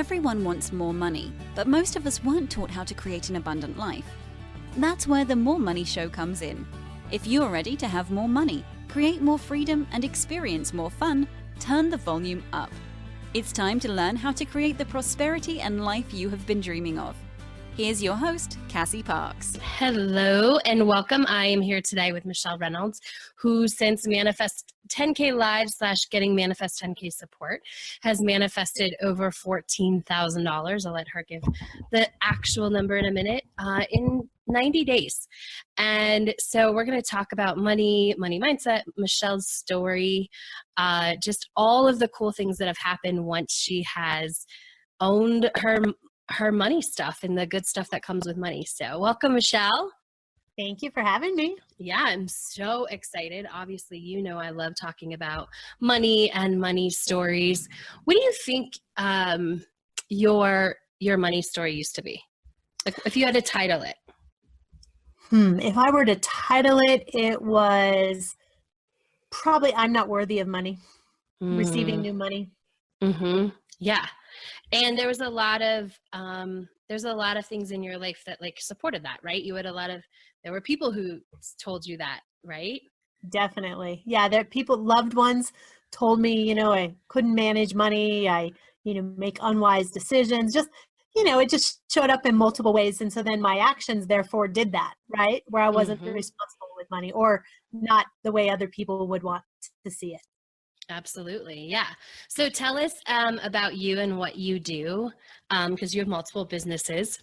Everyone wants more money, but most of us weren't taught how to create an abundant life. That's where the More Money Show comes in. If you're ready to have more money, create more freedom, and experience more fun, turn the volume up. It's time to learn how to create the prosperity and life you have been dreaming of. Here's your host, Cassie Parks. Hello and welcome. I am here today with Michele Reynolds, who since Manifest 10K Live / getting Manifest 10K support has manifested over $14,000. I'll let her give the actual number in a minute, in 90 days. And so we're going to talk about money mindset, Michele's story, just all of the cool things that have happened once she has owned her money stuff and the good stuff that comes with money. So welcome, Michele. Thank you for having me. Yeah, I'm so excited. Obviously, you know I love talking about money and money stories. What do you think your money story used to be? Like, if you had to title it. If I were to title it, it was probably I'm not worthy of money, receiving new money. Mm-hmm. Yeah. And there was a lot of things in your life that like supported that, right? There were people who told you that, right? Definitely. Yeah. There loved ones told me, I couldn't manage money. I, make unwise decisions. Just, it just showed up in multiple ways. And so then my actions therefore did that, right? Where I wasn't responsible with money or not the way other people would want to see it. Absolutely. Yeah. So tell us about you and what you do, because you have multiple businesses.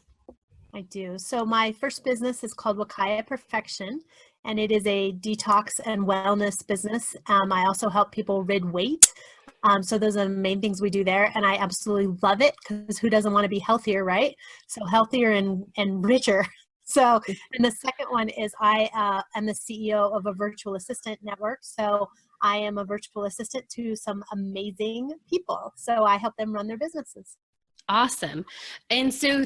I do. So my first business is called Wakaya Perfection, and it is a detox and wellness business. I also help people rid weight. So those are the main things we do there. And I absolutely love it because who doesn't want to be healthier, right? So healthier and richer. So, and the second one is I am the CEO of a virtual assistant network. So I am a virtual assistant to some amazing people. So I help them run their businesses. Awesome. And so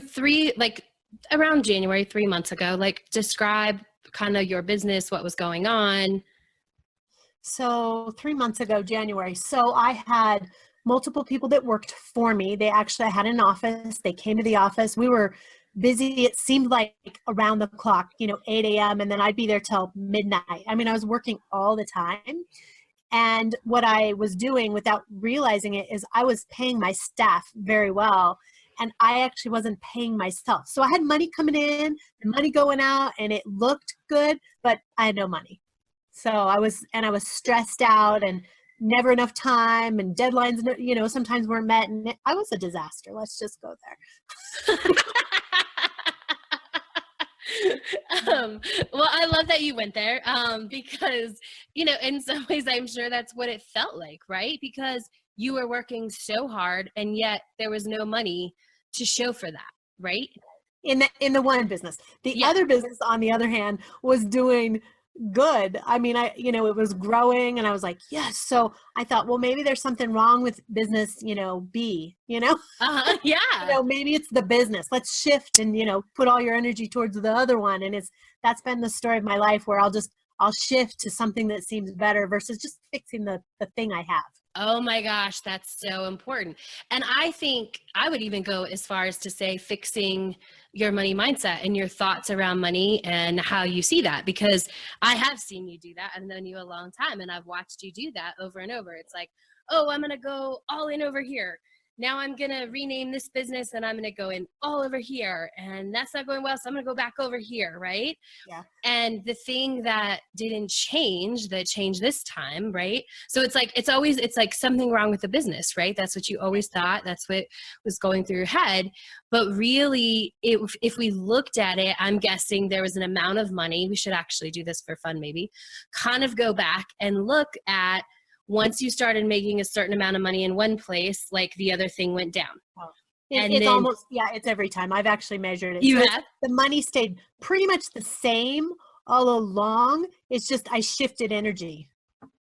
around January, 3 months ago, describe kind of your business, what was going on. So 3 months ago, January. So I had multiple people that worked for me. I had an office. They came to the office. We were busy. It seemed like around the clock, 8 a.m. And then I'd be there till midnight. I mean, I was working all the time. And what I was doing without realizing it is I was paying my staff very well. And I actually wasn't paying myself. So I had money coming in and money going out and it looked good, but I had no money. So I was stressed out and never enough time and deadlines, sometimes weren't met. And I was a disaster. Let's just go there. Well, I love that you went there because, in some ways, I'm sure that's what it felt like, right? Because you were working so hard and yet there was no money to show for that, right? In the one business. The other business, on the other hand, was doing good. I mean, it was growing and I was like, yes. So I thought, well, maybe there's something wrong with business, B, Yeah. Maybe it's the business. Let's shift and, put all your energy towards the other one. And that's been the story of my life where I'll shift to something that seems better versus just fixing the thing I have. Oh my gosh, that's so important. And I think I would even go as far as to say fixing your money mindset and your thoughts around money and how you see that, because I have seen you do that. I've known you a long time and I've watched you do that over and over. It's like, oh, I'm going to go all in over here. Now I'm going to rename this business and I'm going to go in all over here and that's not going well. So I'm going to go back over here. Right. Yeah. And the thing that didn't change, that changed this time. Right. So it's like something wrong with the business, right? That's what you always thought. That's what was going through your head. But really, if we looked at it, I'm guessing there was an amount of money. We should actually do this for fun, maybe kind of go back and look at once you started making a certain amount of money in one place, like the other thing went down. Oh. It's every time. I've actually measured it. You have? The money stayed pretty much the same all along. It's just I shifted energy.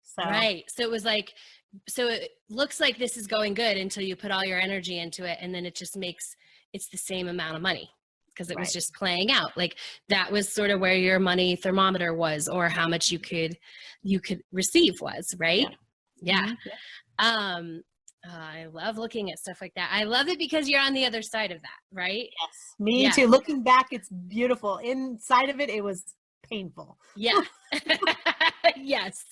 So. Right. So it looks like this is going good until you put all your energy into it. And then it's the same amount of money because it was just playing out. Like that was sort of where your money thermometer was, or how much you could receive was, right? Yeah. I love looking at stuff like that. I love it because you're on the other side of that, right? Yes, me Yeah. too. Looking back, it's beautiful. Inside of it, it was painful. Yeah. Yes.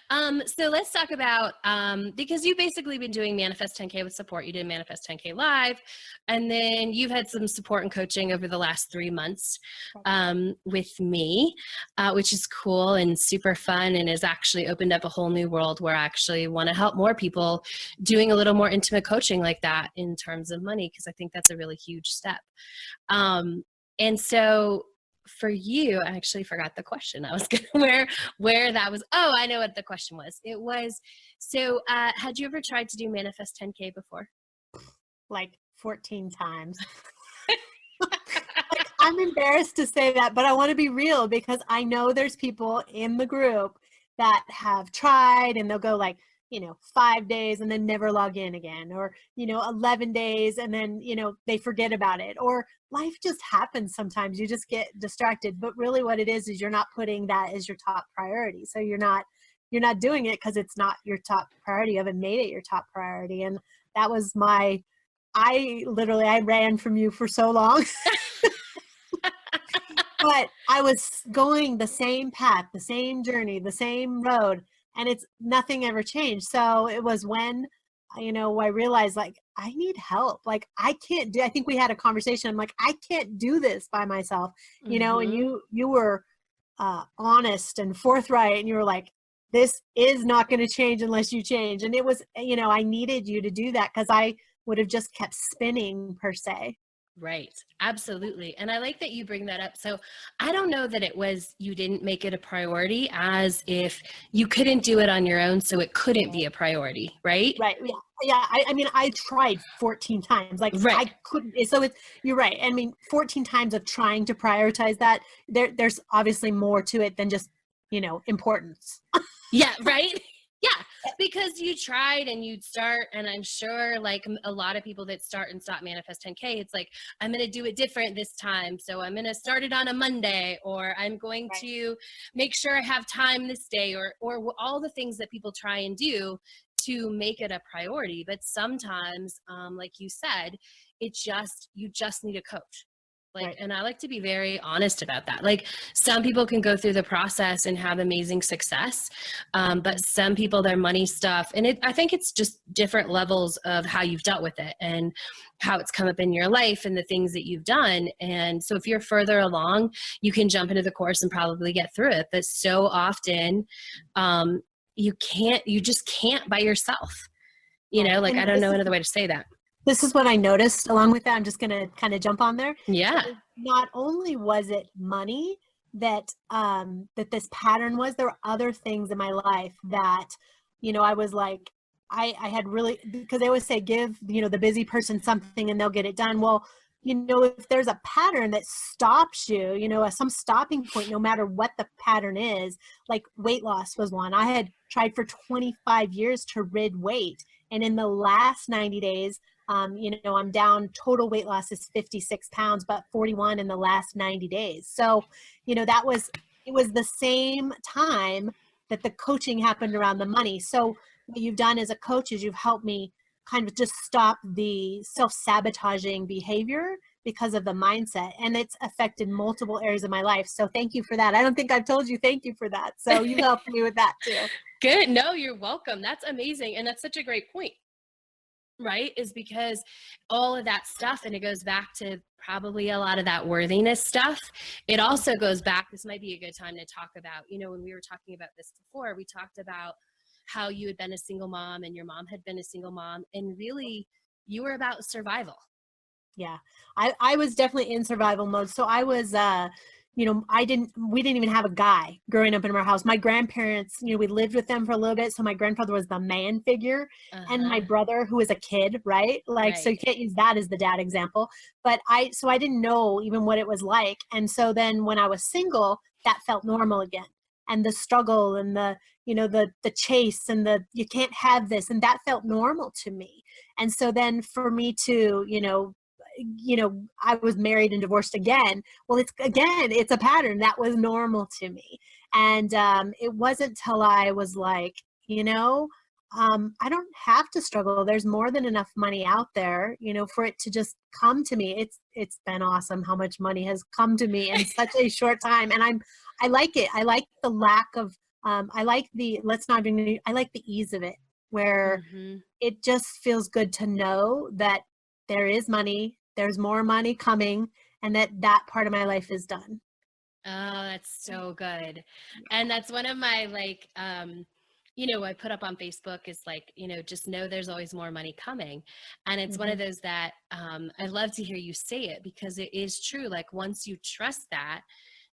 So let's talk about, because you've basically been doing Manifest 10K with support. You did Manifest 10K live, and then you've had some support and coaching over the last 3 months with me, which is cool and super fun, and has actually opened up a whole new world where I actually want to help more people doing a little more intimate coaching like that in terms of money, because I think that's a really huge step. And so for you, I actually forgot the question. I was gonna where that was. Oh, I know what the question was. It was, so had you ever tried to do Manifest 10K before? Like 14 times. Like, I'm embarrassed to say that, but I want to be real because I know there's people in the group that have tried and they'll go like, 5 days and then never log in again, or 11 days and then they forget about it, or life just happens. Sometimes you just get distracted, but really what it is you're not putting that as your top priority. So you're not doing it because it's not your top priority. You haven't made it your top priority. And that was I ran from you for so long. But I was going the same path, the same journey, the same road, and it's nothing ever changed. So it was when, I realized like I need help. Like I think we had a conversation. I'm like, I can't do this by myself, and you were honest and forthright, and you were like, this is not going to change unless you change. And it was, I needed you to do that because I would have just kept spinning per se. Right. Absolutely. And I like that you bring that up. So I don't know that it was, you didn't make it a priority, as if you couldn't do it on your own, so it couldn't be a priority, right? Right. Yeah. Yeah. I mean, I tried 14 times. Like Right. I couldn't. So you're right. I mean, 14 times of trying to prioritize that. There's obviously more to it than just, importance. Yeah. Right. Yeah, because you tried and you'd start, and I'm sure like a lot of people that start and stop Manifest 10K, it's like, I'm going to do it different this time. So I'm going to start it on a Monday, or I'm going Right. to make sure I have time this day, or all the things that people try and do to make it a priority. But sometimes, like you said, you just need a coach. Like, Right. and I like to be very honest about that. Like some people can go through the process and have amazing success. But some people, their money stuff, and I think it's just different levels of how you've dealt with it and how it's come up in your life and the things that you've done. And so if you're further along, you can jump into the course and probably get through it. But so often, you just can't by yourself, like, And I don't know another way to say that. this is what I noticed along with that. I'm just going to kind of jump on there. Yeah. So not only was it money that this pattern was, there were other things in my life that, I was like, I had really, because they always say, give, the busy person something and they'll get it done. Well, if there's a pattern that stops you, some stopping point, no matter what the pattern is, like weight loss was one. I had tried for 25 years to rid weight. And in the last 90 days, I'm down. Total weight loss is 56 pounds, but 41 in the last 90 days. So, it was the same time that the coaching happened around the money. So what you've done as a coach is you've helped me kind of just stop the self-sabotaging behavior because of the mindset. And it's affected multiple areas of my life. So thank you for that. I don't think I've told you thank you for that. So you helped me with that too. Good. No, you're welcome. That's amazing. And that's such a great point. Right? Is because all of that stuff, and it goes back to probably a lot of that worthiness stuff. It also goes back, this might be a good time to talk about, when we were talking about this before, we talked about how you had been a single mom and your mom had been a single mom, and really you were about survival. Yeah, I was definitely in survival mode. So I was, we didn't even have a guy growing up in our house. My grandparents, we lived with them for a little bit. So my grandfather was the man figure, and my brother, who was a kid, right? Like, so you can't use that as the dad example. But I didn't know even what it was like. And so then when I was single, that felt normal again. And the struggle and the chase and you can't have this. And that felt normal to me. And so then for me to, I was married and divorced again. Well, it's a pattern that was normal to me. And it wasn't till I was like, I don't have to struggle. There's more than enough money out there, for it to just come to me. It's been awesome how much money has come to me in such a short time. And I like it. I like the lack of, I like the, I like the ease of it, where it just feels good to know that there is money, there's more money coming, and that part of my life is done. Oh, that's so good. And that's one of my I put up on Facebook is just know there's always more money coming. And it's one of those that I love to hear you say it, because it is true. Like once you trust that,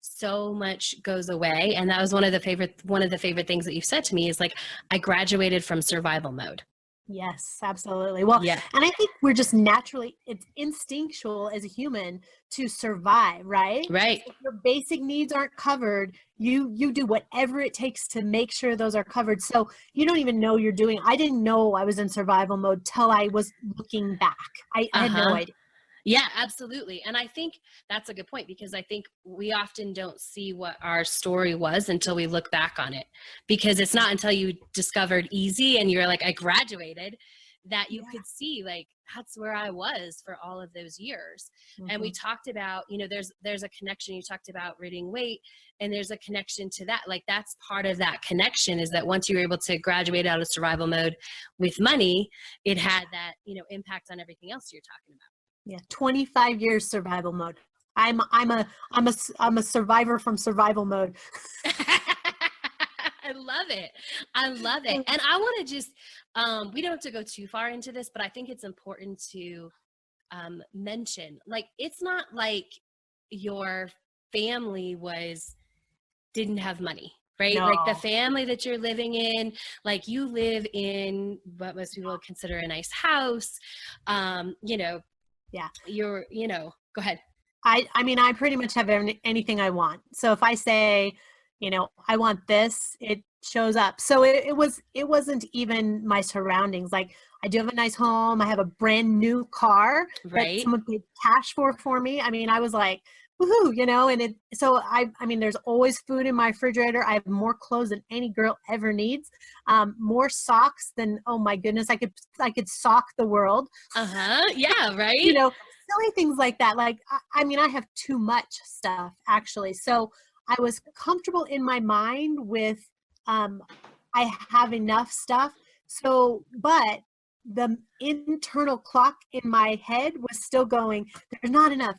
so much goes away. And that was one of the favorite things that you said to me is like, I graduated from survival mode. Yes, absolutely. Well, Yeah. and I think we're just naturally, it's instinctual as a human to survive, right? Right. So if your basic needs aren't covered, you do whatever it takes to make sure those are covered. So you don't even know I didn't know I was in survival mode till I was looking back. I had no idea. Yeah, absolutely. And I think that's a good point, because I think we often don't see what our story was until we look back on it, because it's not until you discovered easy and you're like, I graduated, that you could see like, that's where I was for all of those years. And we talked about, there's a connection. You talked about reading weight, and there's a connection to that. Like that's part of that connection, is that once you were able to graduate out of survival mode with money, it had that, impact on everything else you're talking about. Yeah, 25 years survival mode. I'm a survivor from survival mode. I love it. I love it. And I want to just, we don't have to go too far into this, but I think it's important to mention, like, it's not like your family didn't have money, right? No. Like the family that you're living in, like you live in what most people consider a nice house. Yeah. Go ahead. I mean, I pretty much have anything I want. So if I say, I want this, it shows up. So it wasn't even my surroundings. Like I do have a nice home. I have a brand new car that someone paid cash for me. I mean, I was like, woohoo, I mean, there's always food in my refrigerator. I have more clothes than any girl ever needs. More socks than, oh my goodness, I could sock the world. Yeah, right. Silly things like that. Like, I mean, I have too much stuff actually. So I was comfortable in my mind with, I have enough stuff. So, but the internal clock in my head was still going, there's not enough.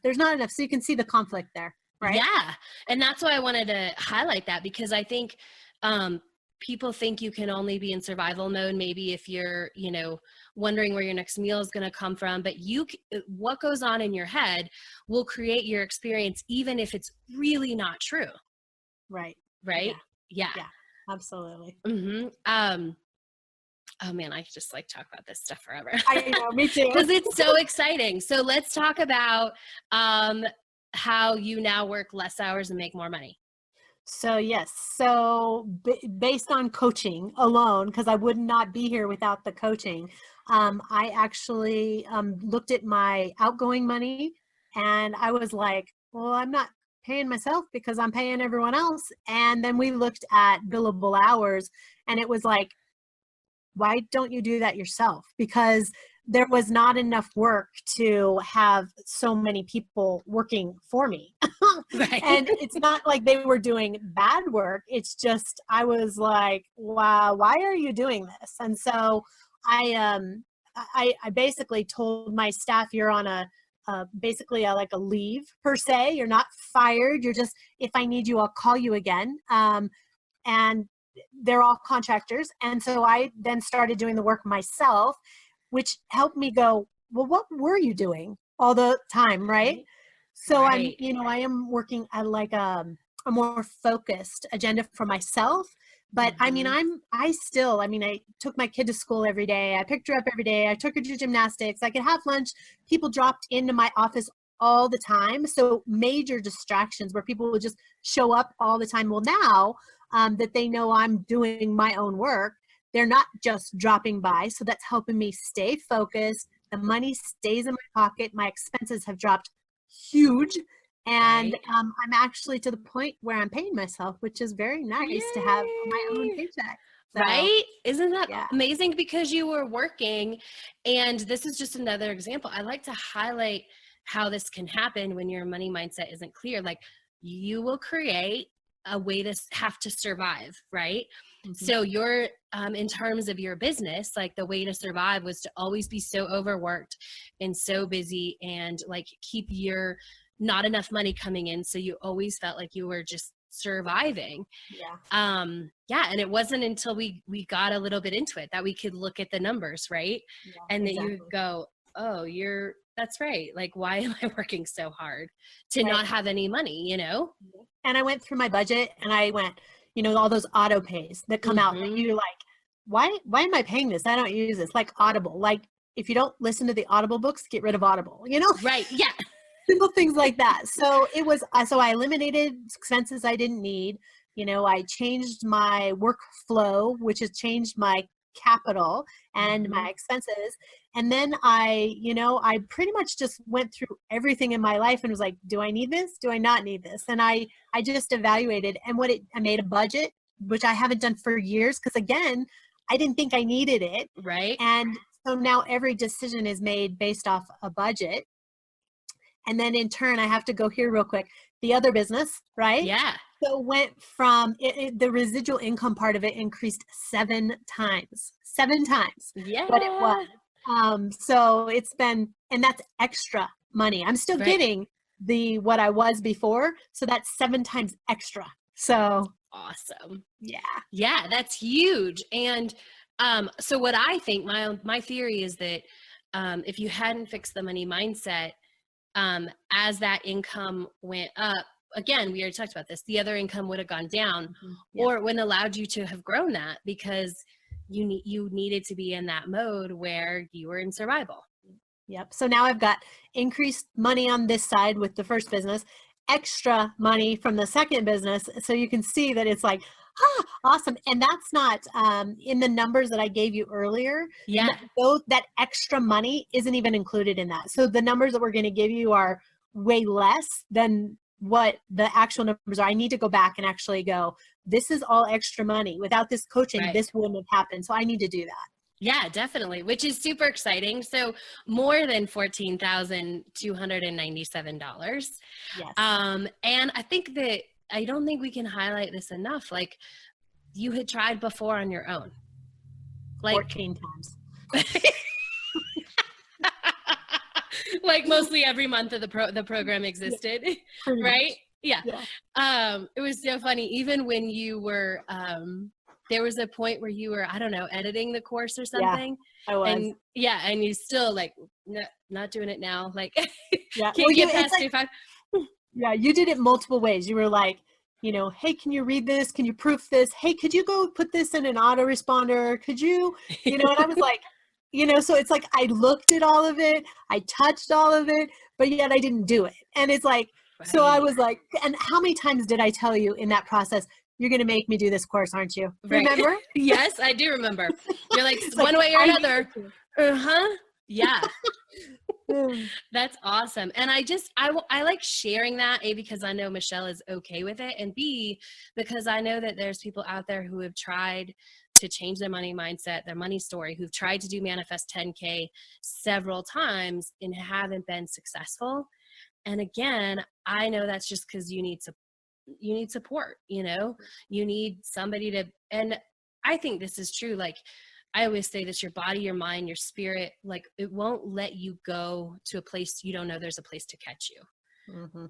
So you can see the conflict there, right? Yeah. And that's why I wanted to highlight that, because I think people think you can only be in survival mode maybe if you're, wondering where your next meal is going to come from. But what goes on in your head will create your experience, even if it's really not true. Right. Right. Yeah. Absolutely. Oh man, I could just talk about this stuff forever. I know, me too. Because it's so exciting. So let's talk about how you now work less hours and make more money. So yes, based on coaching alone, because I would not be here without the coaching, I actually looked at my outgoing money, and I was like, well, I'm not paying myself because I'm paying everyone else. And then we looked at billable hours, and it was like, why don't you do that yourself? Because there was not enough work to have so many people working for me. Right. And it's not like they were doing bad work. It's just, I was like, wow, why are you doing this? And so I basically told my staff, you're on basically like a leave per se. You're not fired. You're just, if I need you, I'll call you again. And they're all contractors. And so I then started doing the work myself, which helped me go, well, what were you doing all the time? Right. So I am working at like a more focused agenda for myself. But I mean, I took my kid to school every day. I picked her up every day. I took her to gymnastics. I could have lunch. People dropped into my office all the time. So major distractions where people would just show up all the time. Well, now that they know I'm doing my own work, they're not just dropping by. So that's helping me stay focused. The money stays in my pocket. My expenses have dropped huge. And I'm actually to the point where I'm paying myself, which is very nice to have my own paycheck. So, right? Isn't that yeah. amazing? Because you were working, and this is just another example. I like to highlight how this can happen when your money mindset isn't clear. Like, you will create a way to have to survive, right? Mm-hmm. So you're in terms of your business, like the way to survive was to always be so overworked and so busy and like keep your not enough money coming in. So you always felt like you were just surviving. Yeah. And it wasn't until we got a little bit into it that we could look at the numbers, right? Yeah, And exactly. that you go, oh, that's right. Like, why am I working so hard to Right. not have any money, you know? And I went through my budget and I went, all those auto pays that come out that you're like, why am I paying this? I don't use this. Like Audible. Like, if you don't listen to the Audible books, get rid of Audible, Right. Yeah. simple things like that. So so I eliminated expenses I didn't need. I changed my workflow, which has changed my capital and my expenses. And then I pretty much just went through everything in my life and was like, do I need this? Do I not need this? And I just evaluated, and I made a budget, which I haven't done for years. Cause again, I didn't think I needed it. Right. And so now every decision is made based off a budget. And then in turn, I have to go here real quick. The other business, right? Yeah. So went from the residual income part of it increased 7 times. 7 times. Yeah. What it was. So it's been, and that's extra money. I'm still getting what I was before. So that's 7 times extra. So awesome. Yeah. Yeah, that's huge. And so what I think, my theory is that if you hadn't fixed the money mindset, as that income went up, again, we already talked about this, the other income would have gone down, or it wouldn't allowed you to have grown that because you needed to be in that mode where you were in survival. Yep. So now I've got increased money on this side with the first business, extra money from the second business. So you can see that it's like, awesome. And that's not in the numbers that I gave you earlier. Yeah. That extra money isn't even included in that. So the numbers that we're going to give you are way less than what the actual numbers are. I need to go back and actually go, this is all extra money. Without this coaching, this wouldn't have happened. So I need to do that. Yeah, definitely, which is super exciting. So more than $14,297. Yes. And I think that I don't think we can highlight this enough. Like, you had tried before on your own. Like 14 times. Like mostly every month of the program existed, right? Yeah. It was so funny. Even when you were, there was a point where you were, I don't know, editing the course or something. Yeah, I was. And you still like, not doing it now. Like, can't well, get past 2-5. Yeah, you did it multiple ways. You were like, hey, can you read this? Can you proof this? Hey, could you go put this in an autoresponder? Could you, and I was like, so it's like, I looked at all of it. I touched all of it, but yet I didn't do it. And it's like, so I was like, and how many times did I tell you in that process, you're going to make me do this course, aren't you? Remember? Yes, I do remember. You're like, one way or another. Yeah. That's awesome. And I like sharing that, A, because I know Michele is okay with it, and B, because I know that there's people out there who have tried to change their money mindset, their money story, who've tried to do Manifest 10K several times and haven't been successful. And again, I know that's just because you need support, you need somebody to, and I think this is true. Like, I always say this, your body, your mind, your spirit, like, it won't let you go to a place you don't know there's a place to catch you.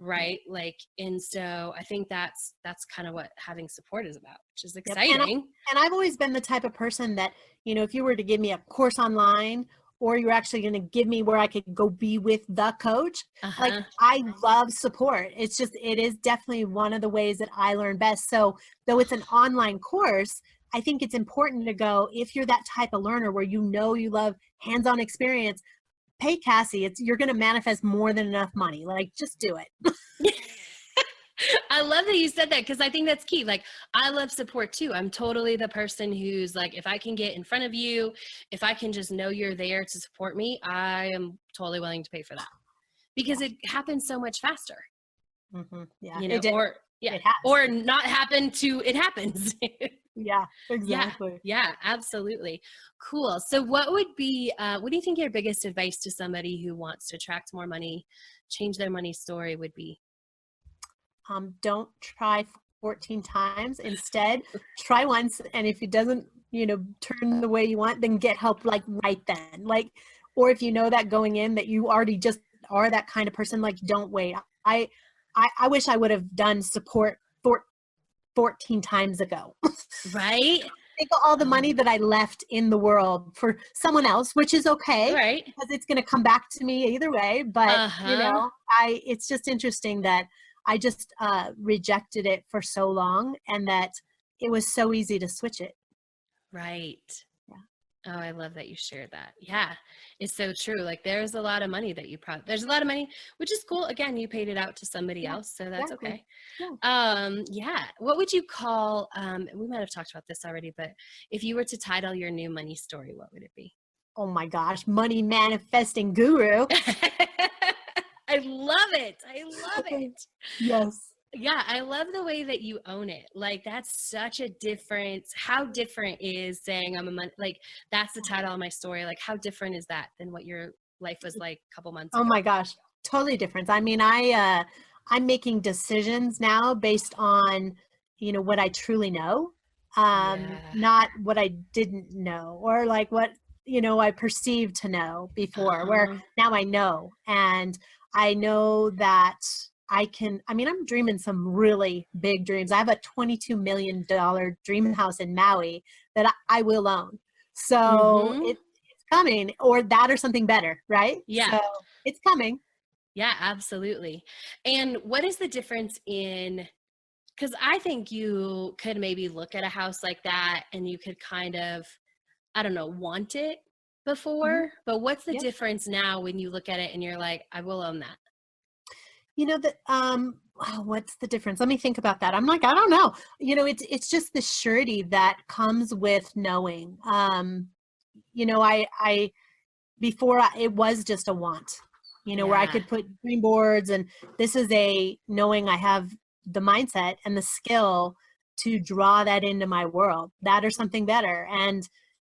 Right. Like, and so I think that's kind of what having support is about, which is exciting. And I've always been the type of person that, if you were to give me a course online, or you're actually going to give me where I could go be with the coach, like, I love support. It is definitely one of the ways that I learn best. So though it's an online course, I think it's important to go, if you're that type of learner where you love hands-on experience, pay Cassie. You're going to manifest more than enough money. Like, just do it. I love that you said that, because I think that's key. Like, I love support too. I'm totally the person who's like, if I can get in front of you, if I can just know you're there to support me, I am totally willing to pay for that, because it happens so much faster. Yeah. Yeah. it has. Or not happen to it happens. Yeah, exactly. Yeah, absolutely. Cool. So what do you think your biggest advice to somebody who wants to attract more money, change their money story would be? Don't try 14 times. Instead, try once. And if it doesn't, turn the way you want, then get help like right then. Like, or if you know that going in that you already just are that kind of person, like don't wait. I wish I would have done support 14 times ago. Right? Think of all the money that I left in the world for someone else, which is okay Right. because it's going to come back to me either way. But Uh-huh. it's just interesting that I just rejected it for so long, and that it was so easy to switch it. Right. Yeah. Oh, I love that you shared that. Yeah, it's so true. Like there's a lot of money that there's a lot of money, which is cool. Again, you paid it out to somebody Yeah, else, so that's exactly. okay. Yeah. Yeah. What would you call, we might have talked about this already, but if you were to title your new money story, what would it be? Oh my gosh, money manifesting guru. I love it. I love it. Yes. Yeah, I love the way that you own it. Like that's such a difference. How different is saying like that's the title of my story. Like how different is that than what your life was like a couple months Oh ago? my gosh, totally different. I mean, I'm making decisions now based on, what I truly know, Yeah. not what I didn't know, or like what, I perceived to know before, where Uh-huh. now I know. And I know that I'm dreaming some really big dreams. I have a $22 million dream house in Maui that I will own. So Mm-hmm. it's coming, or that or something better, right? Yeah. So it's coming. Yeah, absolutely. And what is the difference because I think you could maybe look at a house like that and you could kind of, I don't know, want it Mhm. before, but what's the Yeah. difference now when you look at it and you're like, I will own that? What's the difference? Let me think about that. I'm like, I don't know. It's just the surety that comes with knowing. I before it was just a want, where I Yeah. could put dream boards, and this is a knowing I have the mindset and the skill to draw that into my world, that or something better. And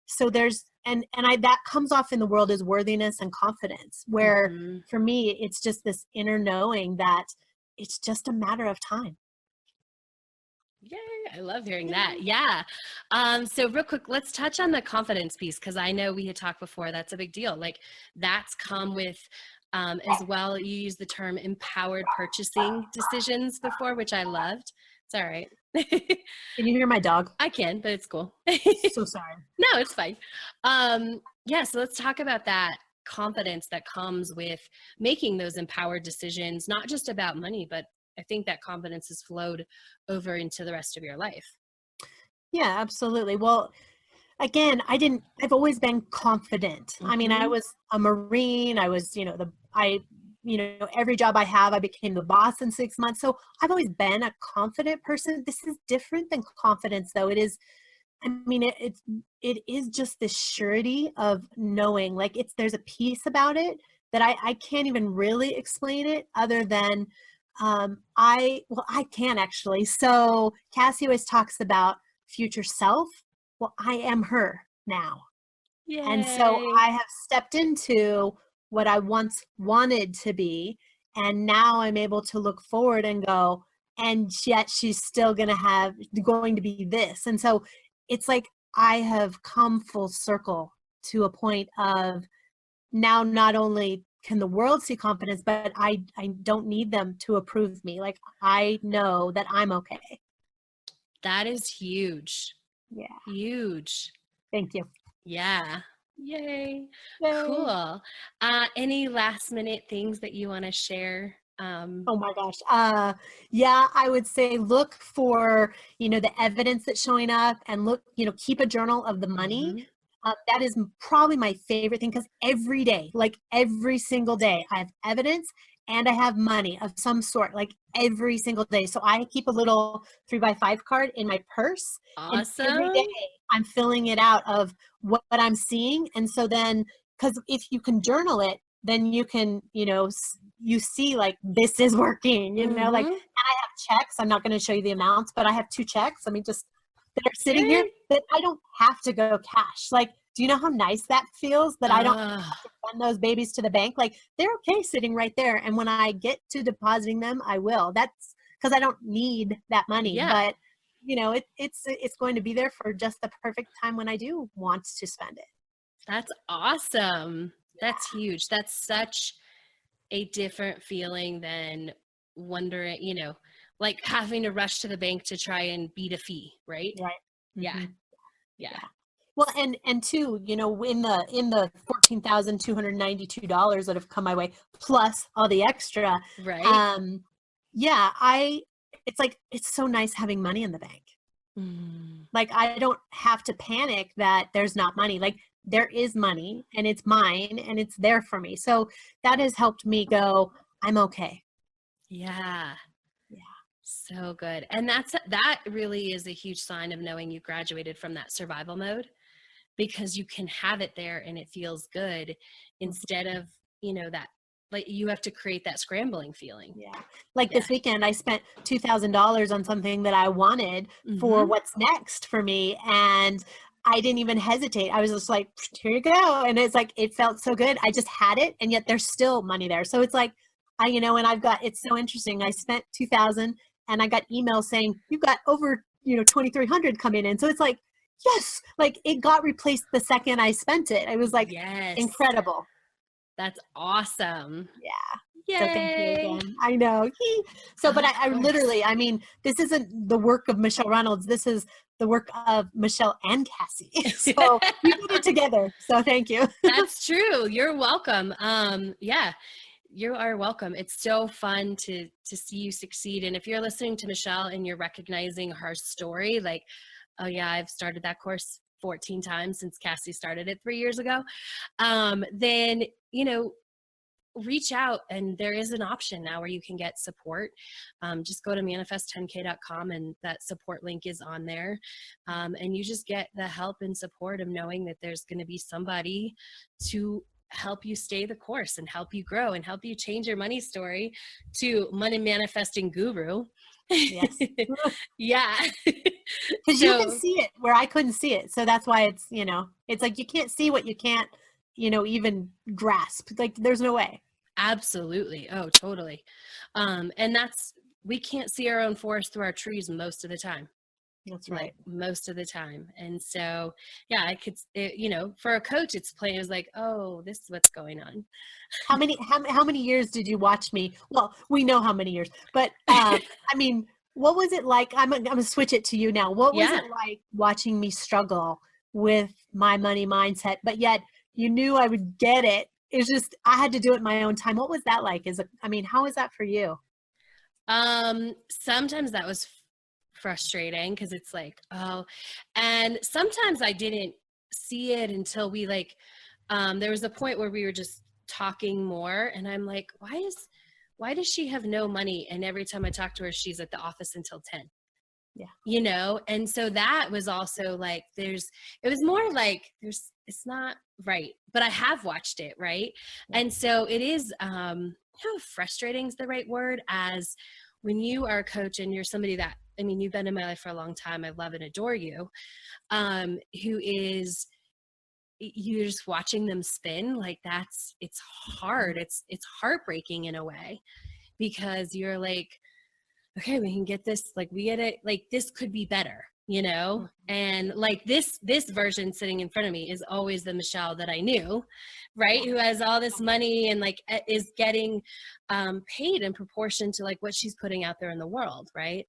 so there's and I that comes off in the world as worthiness and confidence, where Hmm. for me it's just this inner knowing that it's just a matter of time. Yay, I love hearing that. Yeah. So real quick, let's touch on the confidence piece because I know we had talked before. That's a big deal. Like that's come with as well. You used the term empowered purchasing decisions before, which I loved. It's all right. Can you hear my dog? I can, but it's cool. So sorry. No, it's fine. Yeah, so let's talk about that confidence that comes with making those empowered decisions, not just about money, but I think that confidence has flowed over into the rest of your life. Yeah, absolutely. Well, again, I've always been confident. I mean, I Mm-hmm. was a Marine. I was, every job I have, I became the boss in 6 months. So I've always been a confident person. This is different than confidence, though. It is, I mean, it is just this surety of knowing, like there's a piece about it that I can't even really explain it other than, I can actually. So Cassie always talks about future self. Well, I am her now. And so Yay. I have stepped into what I once wanted to be. And now I'm able to look forward and go, and yet she's still going to be this. And so it's like I have come full circle to a point of now not only can the world see confidence, but I don't need them to approve me. Like I know that I'm okay. That is huge. Yeah. Huge. Thank you. Yeah. Yay. Yay. Cool. Any last minute things that you want to share? Oh my gosh. Yeah, I would say look for, the evidence that's showing up, and look, keep a journal of the money. Mhm. That is probably my favorite thing, because every day, like every single day, I have evidence and I have money of some sort, like every single day. So I keep a little 3x5 card in my purse, and every day Awesome. I'm filling it out of what I'm seeing. And so then, because if you can journal it, then you can, you see like, this is working, you know, like, Mhm. and I have checks. I'm not going to show you the amounts, but I have 2 checks. Let me just, that are sitting here Yay. that I don't have to go cash. Like, do you know how nice that feels that I don't have Ah, to send those babies to the bank? Like, they're okay sitting right there. And when I get to depositing them, I will. That's because I don't need that money, yeah, but you know, it's going to be there for just the perfect time when I do want to spend it. that's awesome. That's huge. That's such a different feeling than wondering, like having to rush to the bank to try and beat a fee, right? Right. Yeah. Hmm. Yeah. Yeah. Well, and two, you know, in the $14,292 that have come my way, plus all the extra, Right. um, yeah, it's like it's so nice having money in the bank. Mm. Like I don't have to panic that there's not money. Like there is money and it's mine and it's there for me. So that has helped me go, I'm okay. Yeah. Yeah. So good. And that really is a huge sign of knowing you graduated from that survival mode, because you can have it there and it feels good instead of, that like you have to create that scrambling feeling. Yeah. Like Yeah. this weekend, I spent $2,000 on something that I wanted for Mhm. what's next for me. And I didn't even hesitate. I was just like, here you go. And it's like, it felt so good. I just had it. And yet there's still money there. So it's like, and I've got, it's so interesting. I spent 2,000 and I got emails saying, you've got over, 2,300 coming in. So it's like, yes, like it got replaced the second I spent it. It was like Yes. incredible. That's awesome. Yeah. So thank you Yay. again. I know. So, but Of I course. literally, I mean, this isn't the work of Michele Reynolds. This is the work of Michele and Cassie. So we did it together. So thank you. That's true. You're welcome. Yeah, you are welcome. It's so fun to see you succeed. And if you're listening to Michele and you're recognizing her story, like, oh yeah, I've started that course 14 times since Cassie started it 3 years ago, then reach out, and there is an option now where you can get support. Just go to manifest10k.com and that support link is on there, and you just get the help and support of knowing that there's going to be somebody to help you stay the course and help you grow and help you change your money story to money manifesting guru. Yes. Yeah. Because you can So see it where I couldn't see it. So that's why it's like you can't see what you can't, even grasp. Like there's no way. absolutely. Oh, totally. And we can't see our own forest through our trees most of the time. That's Like right. most of the time. And so, yeah, for a coach, it was like, oh, this is what's going on. How many years did you watch me? Well, we know how many years, but I mean, what was it like? I'm gonna switch it to you now. What was Yeah. it like watching me struggle with my money mindset, but yet you knew I would get it? It's just I had to do it in my own time. What was that like? How is that for you? Sometimes that was frustrating because it's like, oh, and sometimes I didn't see it until there was a point where we were just talking more, and I'm like, why does she have no money? And every time I talk to her, she's at the office until 10. Yeah. And so that was also like, it was more like it's not right, but I have watched it, right? Yeah. And so it is, frustrating is the right word, as when you are a coach and you're somebody that, I mean, you've been in my life for a long time, I love and adore you, who is, you're just watching them spin, like it's hard, it's heartbreaking in a way, because you're like, okay, we can get this, like we get it, like this could be better, and like this version sitting in front of me is always the Michele that I knew, right? Who has all this money and like is getting paid in proportion to like what she's putting out there in the world, right?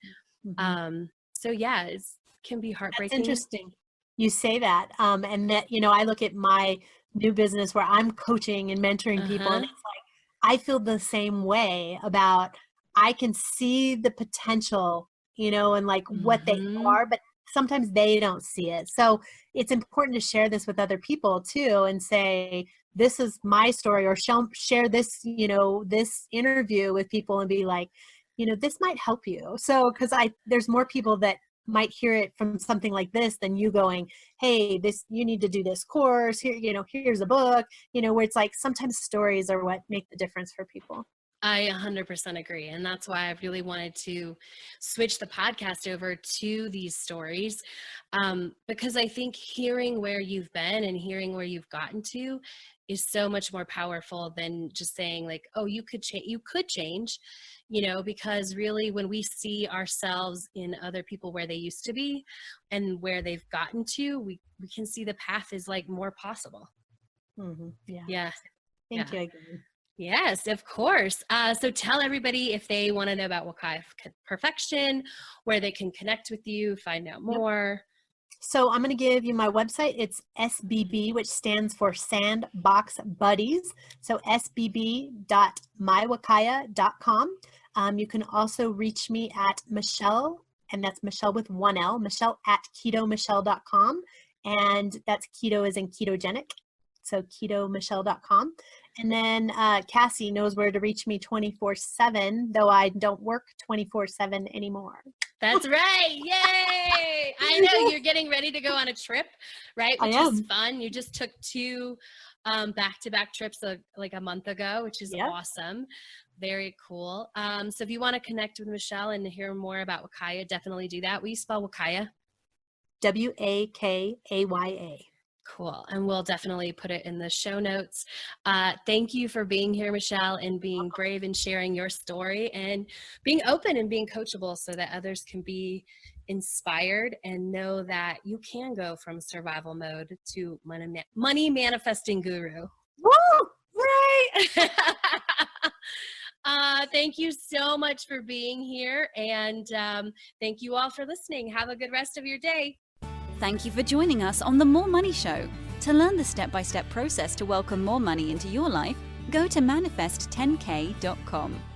Mhm. So yeah, it can be That's heartbreaking. interesting. You say that, and that I look at my new business where I'm coaching and mentoring people, and Uh-huh. it's like I feel the same way about. I can see the potential, and like what they Mm-hmm. are, but sometimes they don't see it. So it's important to share this with other people too, and say this is my story, or share this, this interview with people, and be like, this might help you. So because there's more people that might hear it from something like this than you going, hey, this, you need to do this course here, here's a book, where it's like sometimes stories are what make the difference for people. I 100% agree. And that's why I really wanted to switch the podcast over to these stories, because I think hearing where you've been and hearing where you've gotten to is so much more powerful than just saying like, oh, you could change, because really when we see ourselves in other people where they used to be and where they've gotten to, we can see the path is like more possible. Yeah. Yeah. Thank you again. Yes, of course. So tell everybody if they want to know about Wakaya Perfection, where they can connect with you, find out more. So I'm going to give you my website. It's SBB, which stands for Sandbox Buddies. So sbb.mywakaya.com. You can also reach me at Michele, and that's Michele with one L, Michele@ketomichele.com. And that's keto as in ketogenic. So ketomichele.com. And then Cassie knows where to reach me 24/7, though I don't work 24/7 anymore. That's right. Yay. I know you're getting ready to go on a trip, right? Which is fun. You just took 2 back-to-back trips like a month ago, which is awesome. Very cool. So if you want to connect with Michele and hear more about Wakaya, definitely do that. Will you spell Wakaya? Wakaya. Cool. And we'll definitely put it in the show notes. Thank you for being here, Michele, and being brave and sharing your story and being open and being coachable so that others can be inspired and know that you can go from survival mode to money manifesting guru. Woo! Right. Thank you so much for being here. And thank you all for listening. Have a good rest of your day. Thank you for joining us on The More Money Show. To learn the step-by-step process to welcome more money into your life, go to manifest10k.com.